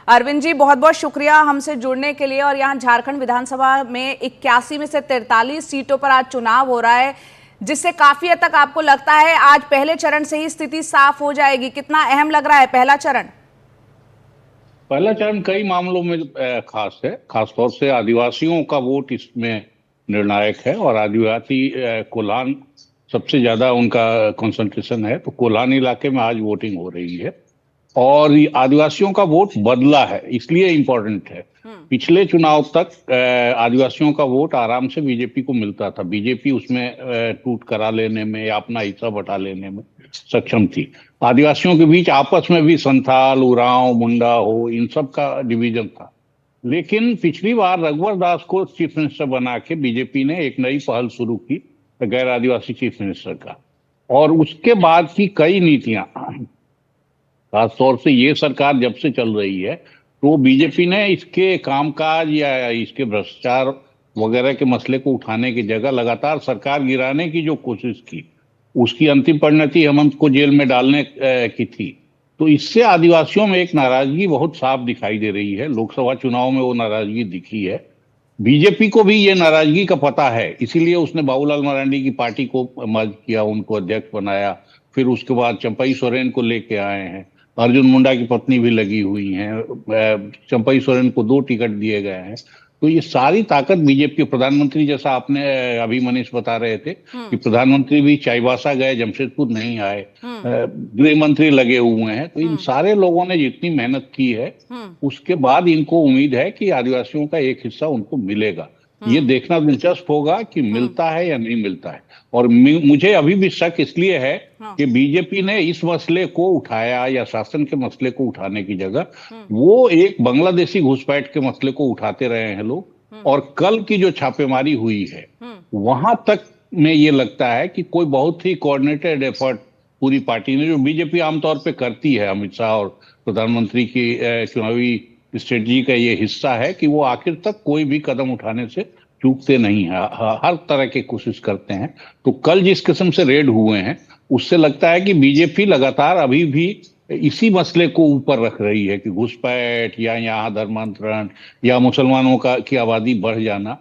अरविंद जी, बहुत बहुत शुक्रिया हमसे जुड़ने के लिए। और यहाँ झारखंड विधानसभा में 81 में से 43 सीटों पर आज चुनाव हो रहा है, जिससे काफी हद तक आपको लगता है आज पहले चरण से ही स्थिति साफ हो जाएगी। कितना अहम लग रहा है पहला चरण? पहला चरण कई मामलों में खास है। खासतौर से आदिवासियों का वोट इसमें निर्णायक है और आदिवासी कोल्हान सबसे ज्यादा उनका कंसंट्रेशन है, तो कोल्हान इलाके में आज वोटिंग हो रही है और ये आदिवासियों का वोट बदला है, इसलिए इम्पोर्टेंट है। पिछले चुनाव तक आदिवासियों का वोट आराम से बीजेपी को मिलता था। बीजेपी उसमें टूट करा लेने में या अपना हिस्सा बटा लेने में सक्षम थी। आदिवासियों के बीच आपस में भी संथाल, उरांव, मुंडा हो, इन सब का डिवीजन था। लेकिन पिछली बार रघुवर दास को चीफ मिनिस्टर बना के बीजेपी ने एक नई पहल शुरू की, गैर आदिवासी चीफ मिनिस्टर का, और उसके बाद की कई नीतियां, खासतौर से ये सरकार जब से चल रही है तो बीजेपी ने इसके कामकाज या इसके भ्रष्टाचार वगैरह के मसले को उठाने की जगह लगातार सरकार गिराने की जो कोशिश की, उसकी अंतिम परिणति हेमंत को जेल में डालने की थी। तो इससे आदिवासियों में एक नाराजगी बहुत साफ दिखाई दे रही है। लोकसभा चुनाव में वो नाराजगी दिखी है। बीजेपी को भी ये नाराजगी का पता है, इसीलिए उसने बाबूलाल मरांडी की पार्टी को मर्ज किया, उनको अध्यक्ष बनाया। फिर उसके बाद चंपई सोरेन को लेके आए हैं। अर्जुन मुंडा की पत्नी भी लगी हुई हैं। चंपई सोरेन को 2 टिकट दिए गए हैं। तो ये सारी ताकत बीजेपी, प्रधानमंत्री जैसा आपने अभी मनीष बता रहे थे कि प्रधानमंत्री भी चाईबासा गए, जमशेदपुर नहीं आए, गृह मंत्री लगे हुए हैं। तो इन सारे लोगों ने जितनी मेहनत की है उसके बाद इनको उम्मीद है कि आदिवासियों का एक हिस्सा उनको मिलेगा। ये देखना दिलचस्प होगा कि मिलता है या नहीं मिलता है। और मुझे अभी भी शक इसलिए है कि बीजेपी ने इस मसले को उठाया या शासन के मसले को उठाने की जगह वो एक बांग्लादेशी घुसपैठ के मसले को उठाते रहे हैं लोग। और कल की जो छापेमारी हुई है वहां तक में ये लगता है कि कोई बहुत ही कोऑर्डिनेटेड एफर्ट पूरी पार्टी ने, जो बीजेपी आमतौर पे करती है, अमित शाह और प्रधानमंत्री की चुनावी स्ट्रेटजी का ये हिस्सा है कि वो आखिर तक कोई भी कदम उठाने से चूकते नहीं है, हर तरह की कोशिश करते हैं। तो कल जिस किस्म से रेड हुए हैं उससे लगता है कि बीजेपी लगातार अभी भी इसी मसले को ऊपर रख रही है कि घुसपैठ या यहाँ धर्मांतरण या मुसलमानों की आबादी बढ़ जाना।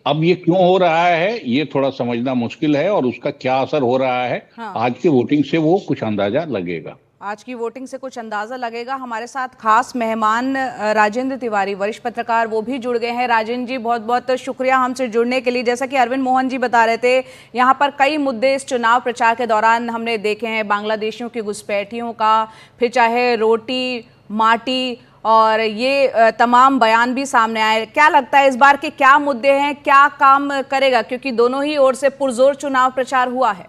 अब ये क्यों हो रहा है ये थोड़ा समझना मुश्किल है और उसका क्या असर हो रहा है आज की वोटिंग से वो कुछ अंदाजा लगेगा। आज की वोटिंग से कुछ अंदाजा लगेगा। हमारे साथ खास मेहमान राजेंद्र तिवारी, वरिष्ठ पत्रकार, वो भी जुड़ गए हैं। राजेंद्र जी, बहुत बहुत शुक्रिया हमसे जुड़ने के लिए। जैसा कि अरविंद मोहन जी बता रहे थे, यहाँ पर कई मुद्दे इस चुनाव प्रचार के दौरान हमने देखे हैं। बांग्लादेशियों की घुसपैठियों का, फिर चाहे रोटी माटी, और ये तमाम बयान भी सामने आए। क्या लगता है इस बार के क्या मुद्दे हैं, क्या काम करेगा, क्योंकि दोनों ही ओर से पुरजोर चुनाव प्रचार हुआ है?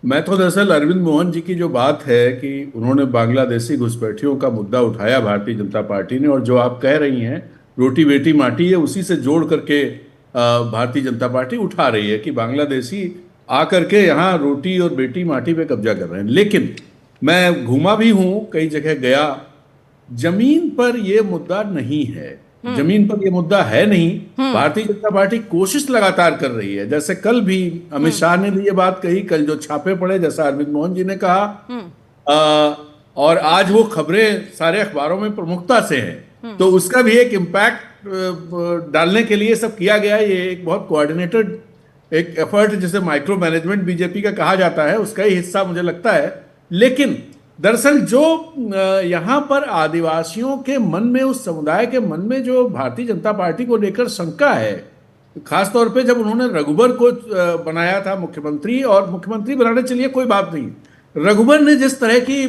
मैं तो दरअसल अरविंद मोहन जी की जो बात है कि उन्होंने बांग्लादेशी घुसपैठियों का मुद्दा उठाया भारतीय जनता पार्टी ने, और जो आप कह रही हैं रोटी बेटी माटी है, उसी से जोड़ करके भारतीय जनता पार्टी उठा रही है कि बांग्लादेशी आकर के यहाँ रोटी और बेटी माटी पे कब्जा कर रहे हैं। लेकिन मैं घूमा भी हूँ, कई जगह गया, जमीन पर यह मुद्दा नहीं है। जमीन पर ये मुद्दा है नहीं। भारतीय जनता पार्टी कोशिश लगातार कर रही है। जैसे कल भी अमित शाह ने भी ये बात कही, कल जो छापे पड़े, जैसा अरविंद मोहन जी ने कहा, और आज वो खबरें सारे अखबारों में प्रमुखता से हैं, तो उसका भी एक इम्पैक्ट डालने के लिए सब किया गया। ये एक बहुत कोऑर्डिनेटेड एक एफर्ट, जिसे माइक्रो मैनेजमेंट बीजेपी का कहा जाता है, उसका ही हिस्सा मुझे लगता है। लेकिन दरअसल जो यहाँ पर आदिवासियों के मन में, उस समुदाय के मन में जो भारतीय जनता पार्टी को लेकर शंका है, खासतौर पे जब उन्होंने रघुबर को बनाया था मुख्यमंत्री, और मुख्यमंत्री बनाने चलिए कोई बात नहीं, रघुबर ने जिस तरह की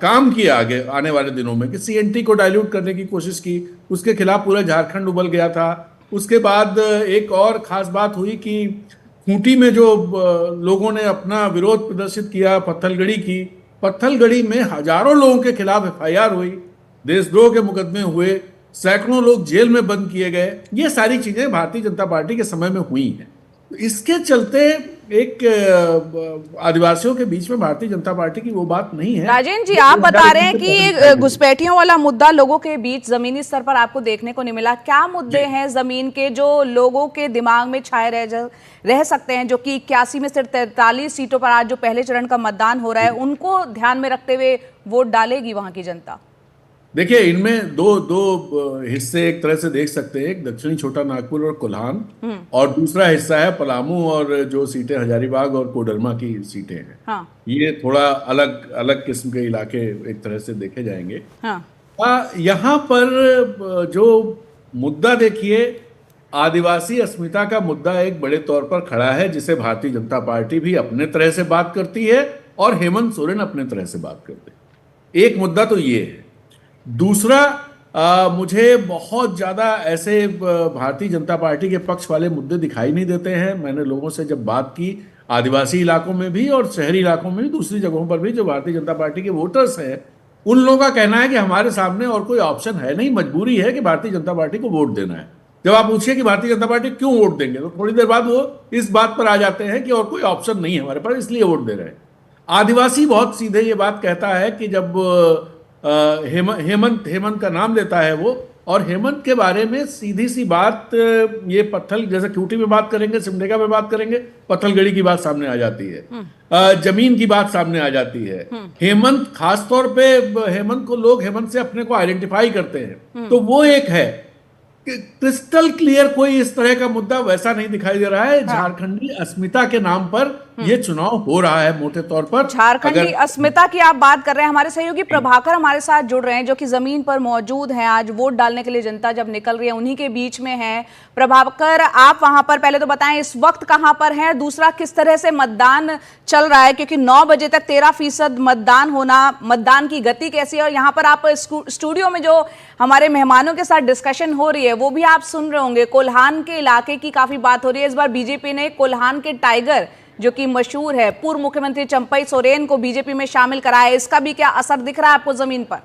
काम किया आगे आने वाले दिनों में कि सीएनटी को डाइल्यूट करने की कोशिश की, उसके खिलाफ पूरा झारखंड उबल गया था। उसके बाद एक और खास बात हुई कि खूंटी में जो लोगों ने अपना विरोध प्रदर्शित किया, पत्थलगढ़ी में हजारों लोगों के खिलाफ एफआईआर हुई, देशद्रोह के मुकदमे हुए, सैकड़ों लोग जेल में बंद किए गए। ये सारी चीजें भारतीय जनता पार्टी के समय में हुई हैं। तो इसके चलते एक आदिवासियों के बीच में भारतीय जनता पार्टी की वो बात नहीं है। राजेंद्र जी, आप बता रहे हैं कि घुसपैठियों वाला मुद्दा लोगों के बीच जमीनी स्तर पर आपको देखने को नहीं मिला। क्या मुद्दे हैं जमीन के जो लोगों के दिमाग में छाए रह सकते हैं, जो कि 81 में सिर्फ 43 सीटों पर आज जो पहले चरण का मतदान हो रहा है, उनको ध्यान में रखते हुए वोट डालेगी वहां की जनता? देखिए, इनमें दो दो हिस्से एक तरह से देख सकते हैं, एक दक्षिणी छोटा नागपुर और कोल्हान, और दूसरा हिस्सा है पलामू और जो सीटें हजारीबाग और कोडरमा की सीटें हैं। हाँ। ये थोड़ा अलग अलग किस्म के इलाके एक तरह से देखे जाएंगे। हाँ। यहाँ पर जो मुद्दा देखिए, आदिवासी अस्मिता का मुद्दा एक बड़े तौर पर खड़ा है, जिसे भारतीय जनता पार्टी भी अपने तरह से बात करती है और हेमंत सोरेन अपने तरह से बात करते हैं। एक मुद्दा तो ये है। दूसरा, मुझे बहुत ज्यादा ऐसे भारतीय जनता पार्टी के पक्ष वाले मुद्दे दिखाई नहीं देते हैं। मैंने लोगों से जब बात की, आदिवासी इलाकों में भी और शहरी इलाकों में भी, दूसरी जगहों पर भी, जो भारतीय जनता पार्टी के वोटर्स हैं, उन लोगों का कहना है कि हमारे सामने और कोई ऑप्शन है नहीं, मजबूरी है कि भारतीय जनता पार्टी को वोट देना है। जब आप पूछिए कि भारतीय जनता पार्टी क्यों वोट देंगे, तो थोड़ी देर बाद वो इस बात पर आ जाते हैं कि और कोई ऑप्शन नहीं है हमारे पास, इसलिए वोट दे रहे हैं। आदिवासी बहुत सीधे ये बात कहता है कि जब हेमंत का नाम लेता है वो, और हेमंत के बारे में सीधी सी बात, ये पत्थल जैसे क्यूटी में बात करेंगे, सिमडेगा में बात करेंगे, पत्थलगड़ी की बात सामने आ जाती है, जमीन की बात सामने आ जाती है। हेमंत, खासतौर पे हेमंत को लोग हेमंत से अपने को आइडेंटिफाई करते हैं, तो वो एक है। क्रिस्टल क्लियर कोई इस तरह का मुद्दा वैसा नहीं दिखाई दे रहा है। झारखंडी अस्मिता के नाम पर ये चुनाव हो रहा है मोटे तौर पर। झारखंडी अस्मिता की आप बात कर रहे हैं। हमारे सहयोगी प्रभाकर हमारे साथ जुड़ रहे हैं, जो कि जमीन पर मौजूद हैं। आज वोट डालने के लिए जनता जब निकल रही है, उन्हीं के बीच में है। प्रभाकर, आप वहां पर पहले तो बताएं इस वक्त कहां पर हैं, दूसरा किस तरह से मतदान चल रहा है, क्योंकि 9 बजे तक 13% मतदान होना, मतदान की गति कैसी है, और यहाँ पर आप स्टूडियो में जो हमारे मेहमानों के साथ डिस्कशन हो रही है वो भी आप सुन रहे होंगे। कोल्हान के इलाके की काफी बात हो रही है। इस बार बीजेपी ने कोल्हान के टाइगर, जो कि मशहूर है, पूर्व मुख्यमंत्री चंपई सोरेन को बीजेपी में शामिल कराया। इसका भी क्या असर दिख रहा है आपको जमीन पर?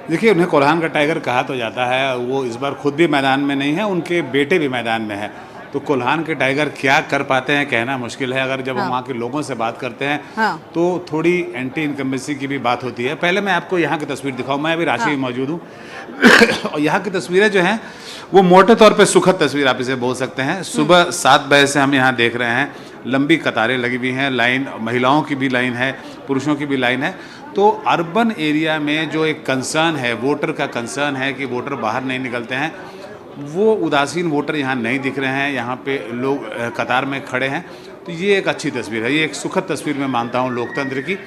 देखिए, उन्हें कोल्हान का टाइगर कहा तो जाता है। वो इस बार खुद भी मैदान में नहीं है, उनके बेटे भी मैदान में है। तो कोल्हान के टाइगर क्या कर पाते हैं कहना मुश्किल है। अगर जब हम वहाँ के लोगों से बात करते हैं तो थोड़ी एंटी इनकम्बेंसी की भी बात होती है। पहले मैं आपको यहाँ की तस्वीर दिखाऊँ। मैं अभी रांची में मौजूद हूँ और यहाँ की तस्वीरें जो हैं वो मोटे तौर पे सुखद तस्वीर आप इसे बोल सकते हैं। सुबह 7 बजे से हम यहाँ देख रहे हैं, लंबी कतारें लगी हुई हैं, लाइन, महिलाओं की भी लाइन है, पुरुषों की भी लाइन है। तो अर्बन एरिया में जो एक कंसर्न है, वोटर का कंसर्न है कि वोटर बाहर नहीं निकलते हैं, वो उदासीन वोटर यहाँ नहीं दिख रहे हैं। यहाँ पे लोग कतार में खड़े हैं। तो ये एक अच्छी तस्वीर है, ये एक सुखद तस्वीर मैं मानता हूँ लोकतंत्र की।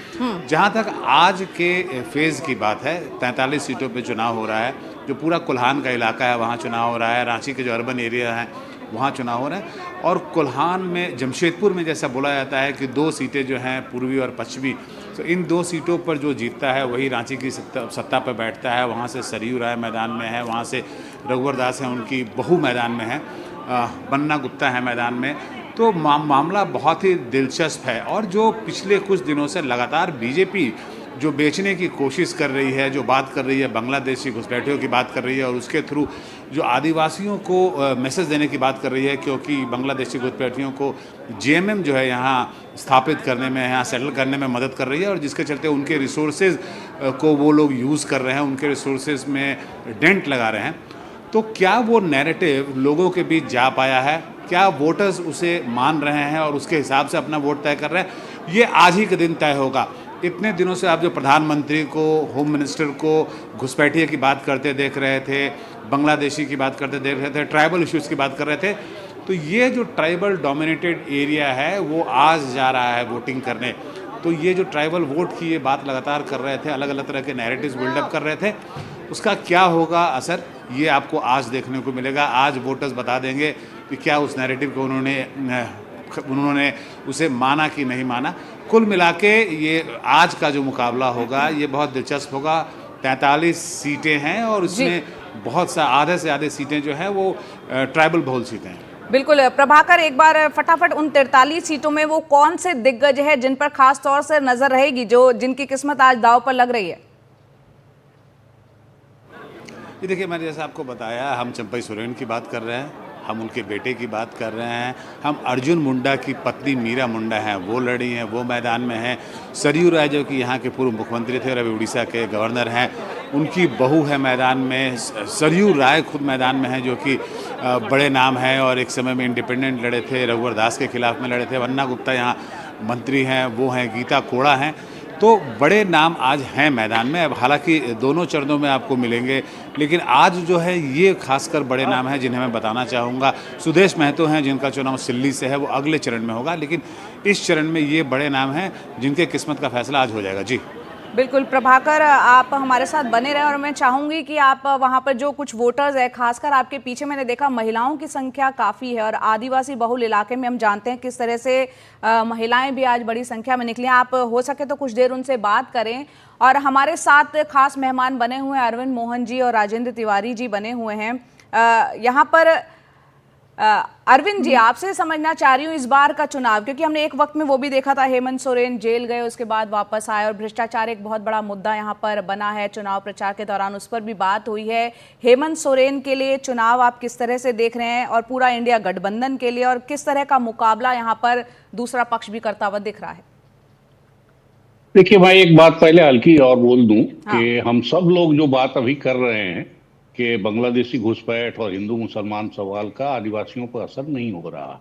जहाँ तक आज के फेज़ की बात है, 43 सीटों पे चुनाव हो रहा है। जो पूरा कोल्हान का इलाका है वहाँ चुनाव हो रहा है। रांची के जो अर्बन एरिया हैं वहाँ चुनाव हो रहे हैं। और कोल्हान में, जमशेदपुर में जैसा बोला जाता है कि 2 सीटें जो हैं पूर्वी और पश्चिमी, तो इन 2 सीटों पर जो जीतता है वही रांची की सत्ता पर बैठता है। वहाँ से सरयू राय मैदान में है, वहाँ से रघुवर दास हैं, उनकी बहू मैदान में है, बन्ना गुप्ता है मैदान में। तो मामला बहुत ही दिलचस्प है। और जो पिछले कुछ दिनों से लगातार बीजेपी जो बेचने की कोशिश कर रही है, जो बात कर रही है, बांग्लादेशी घुसपैठियों की बात कर रही है, और उसके थ्रू जो आदिवासियों को मैसेज देने की बात कर रही है, क्योंकि बांग्लादेशी घुसपैठियों को जेएमएम जो है यहाँ स्थापित करने में, यहाँ सेटल करने में मदद कर रही है, और जिसके चलते उनके रिसोर्सेज को वो लोग यूज़ कर रहे हैं, उनके रिसोर्सेज में डेंट लगा रहे हैं। तो क्या वो नैरेटिव लोगों के बीच जा पाया है? क्या वोटर्स उसे मान रहे हैं और उसके हिसाब से अपना वोट तय कर रहे हैं? ये आज ही के दिन तय होगा। इतने दिनों से आप जो प्रधानमंत्री को, होम मिनिस्टर को घुसपैठिए की बात करते देख रहे थे, बांग्लादेशी की बात करते देख रहे थे, ट्राइबल इश्यूज़ की बात कर रहे थे, तो ये जो ट्राइबल डोमिनेटेड एरिया है वो आज जा रहा है वोटिंग करने। तो ये जो ट्राइबल वोट की ये बात लगातार कर रहे थे, अलग अलग तरह के नैरेटिव्स बिल्डअप कर रहे थे, उसका क्या होगा असर, ये आपको आज देखने को मिलेगा। आज वोटर्स बता देंगे कि क्या उस नैरेटिव को उन्होंने उसे माना कि नहीं माना। कुल मिला के ये आज का जो मुकाबला होगा ये बहुत दिलचस्प होगा। 43 सीटें हैं और उसमें बहुत सा आधे से ज़्यादा सीटें जो हैं वो ट्राइबल बहुल सीटें हैं। बिल्कुल प्रभाकर, एक बार फटाफट उन 43 सीटों में वो कौन से दिग्गज है जिन पर खास तौर से नजर रहेगी, जो जिनकी किस्मत आज दांव पर लग रही है? ये देखिए, मैंने जैसा आपको बताया, हम चंपई सोरेन की बात कर रहे हैं, हम उनके बेटे की बात कर रहे हैं, हम अर्जुन मुंडा की पत्नी मीरा मुंडा हैं, वो लड़ी हैं, वो मैदान में हैं। सरयू राय जो कि यहाँ के पूर्व मुख्यमंत्री थे और अभी उड़ीसा के गवर्नर हैं, उनकी बहू है मैदान में। सरयू राय खुद मैदान में हैं, जो कि बड़े नाम हैं और एक समय में इंडिपेंडेंट लड़े थे, रघुवर दास के खिलाफ में लड़े थे। बन्ना गुप्ता यहाँ मंत्री हैं, वो हैं, गीता कोड़ा हैं। तो बड़े नाम आज हैं मैदान में। अब हालांकि दोनों चरणों में आपको मिलेंगे, लेकिन आज जो है ये खासकर बड़े नाम हैं जिन्हें मैं बताना चाहूँगा। सुदेश महतो हैं जिनका चुनाव सिल्ली से है, वो अगले चरण में होगा, लेकिन इस चरण में ये बड़े नाम हैं जिनके किस्मत का फैसला आज हो जाएगा। जी बिल्कुल प्रभाकर, आप हमारे साथ बने रहे और मैं चाहूंगी कि आप वहां पर जो कुछ वोटर्स है, खासकर आपके पीछे मैंने देखा महिलाओं की संख्या काफ़ी है और आदिवासी बहुल इलाके में हम जानते हैं किस तरह से महिलाएं भी आज बड़ी संख्या में निकली हैं। आप हो सके तो कुछ देर उनसे बात करें। और हमारे साथ खास मेहमान बने हुए हैं अरविंद मोहन जी और राजेंद्र तिवारी जी बने हुए हैं यहाँ पर। अरविंद जी, आपसे समझना चाह रही हूँ इस बार का चुनाव, क्योंकि हमने एक वक्त में वो भी देखा था हेमंत सोरेन जेल गए, उसके बाद वापस आए और भ्रष्टाचार एक बहुत बड़ा मुद्दा यहाँ पर बना है चुनाव प्रचार के दौरान, उस पर भी बात हुई है। हेमंत सोरेन के लिए चुनाव आप किस तरह से देख रहे हैं और पूरा इंडिया गठबंधन के लिए, और किस तरह का मुकाबला यहाँ पर दूसरा पक्ष भी करता हुआ दिख रहा है? देखिए भाई, एक बात पहले हल्की और बोल दूं कि हम सब लोग जो बात अभी कर रहे हैं कि बांग्लादेशी घुसपैठ और हिंदू मुसलमान सवाल का आदिवासियों पर असर नहीं हो रहा,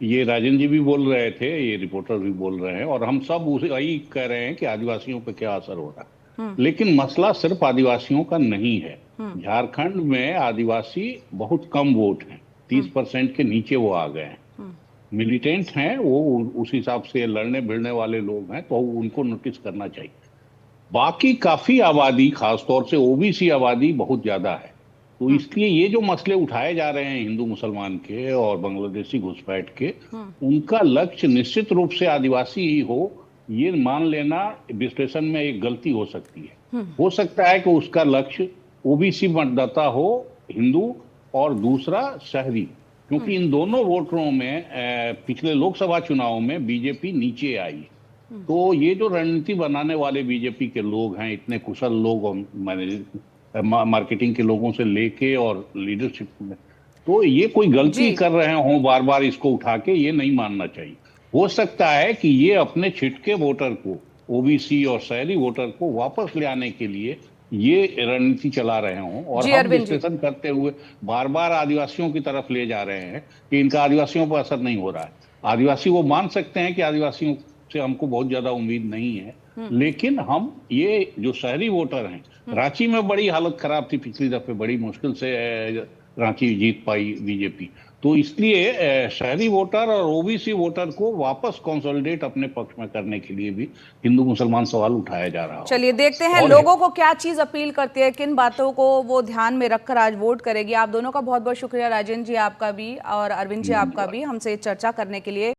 ये राजन जी भी बोल रहे थे, ये रिपोर्टर भी बोल रहे हैं, और हम सब उसे यही कह रहे हैं कि आदिवासियों पर क्या असर हो रहा है। लेकिन मसला सिर्फ आदिवासियों का नहीं है। झारखंड में आदिवासी बहुत कम वोट हैं, 30% के नीचे वो आ गए हैं। मिलिटेंट हैं वो, उस हिसाब से लड़ने भिड़ने वाले लोग हैं, तो उनको नोटिस करना चाहिए। बाकी काफी आबादी, खासतौर से ओबीसी आबादी बहुत ज्यादा है, तो इसलिए ये जो मसले उठाए जा रहे हैं हिंदू मुसलमान के और बांग्लादेशी घुसपैठ के, उनका लक्ष्य निश्चित रूप से आदिवासी ही हो, ये मान लेना विश्लेषण में एक गलती हो सकती है। हो सकता है कि उसका लक्ष्य ओबीसी मतदाता हो, हिंदू, और दूसरा शहरी, क्योंकि इन दोनों वोटरों में पिछले लोकसभा चुनाव में बीजेपी नीचे आई। तो ये जो रणनीति बनाने वाले बीजेपी के लोग हैं, इतने कुशल लोग, मार्केटिंग के लोगों से लेके और लीडरशिप में, तो ये कोई गलती कर रहे हों बार बार इसको उठा के, ये नहीं मानना चाहिए। हो सकता है कि ये अपने छिटके वोटर को, ओबीसी और शहरी वोटर को वापस ले आने के लिए ये रणनीति चला रहे हों, और हम विश्लेषण करते हुए बार बार आदिवासियों की तरफ ले जा रहे हैं कि इनका आदिवासियों पर असर नहीं हो रहा है। आदिवासी वो मान सकते हैं कि आदिवासियों से हमको बहुत ज्यादा उम्मीद नहीं है, लेकिन हम ये जो शहरी वोटर हैं, रांची में बड़ी हालत खराब थी पिछली दफे, बड़ी मुश्किल से रांची जीत पाई बीजेपी, तो इसलिए शहरी वोटर और ओबीसी वोटर को वापस कंसोलिडेट अपने पक्ष में करने के लिए भी हिंदू मुसलमान सवाल उठाया जा रहा है। चलिए देखते हैं लोगों को क्या चीज अपील करती है, किन बातों को वो ध्यान में रखकर आज वोट करेगी। आप दोनों का बहुत बहुत शुक्रिया, राजेंद्र जी आपका भी और अरविंद जी आपका भी, हमसे चर्चा करने के लिए।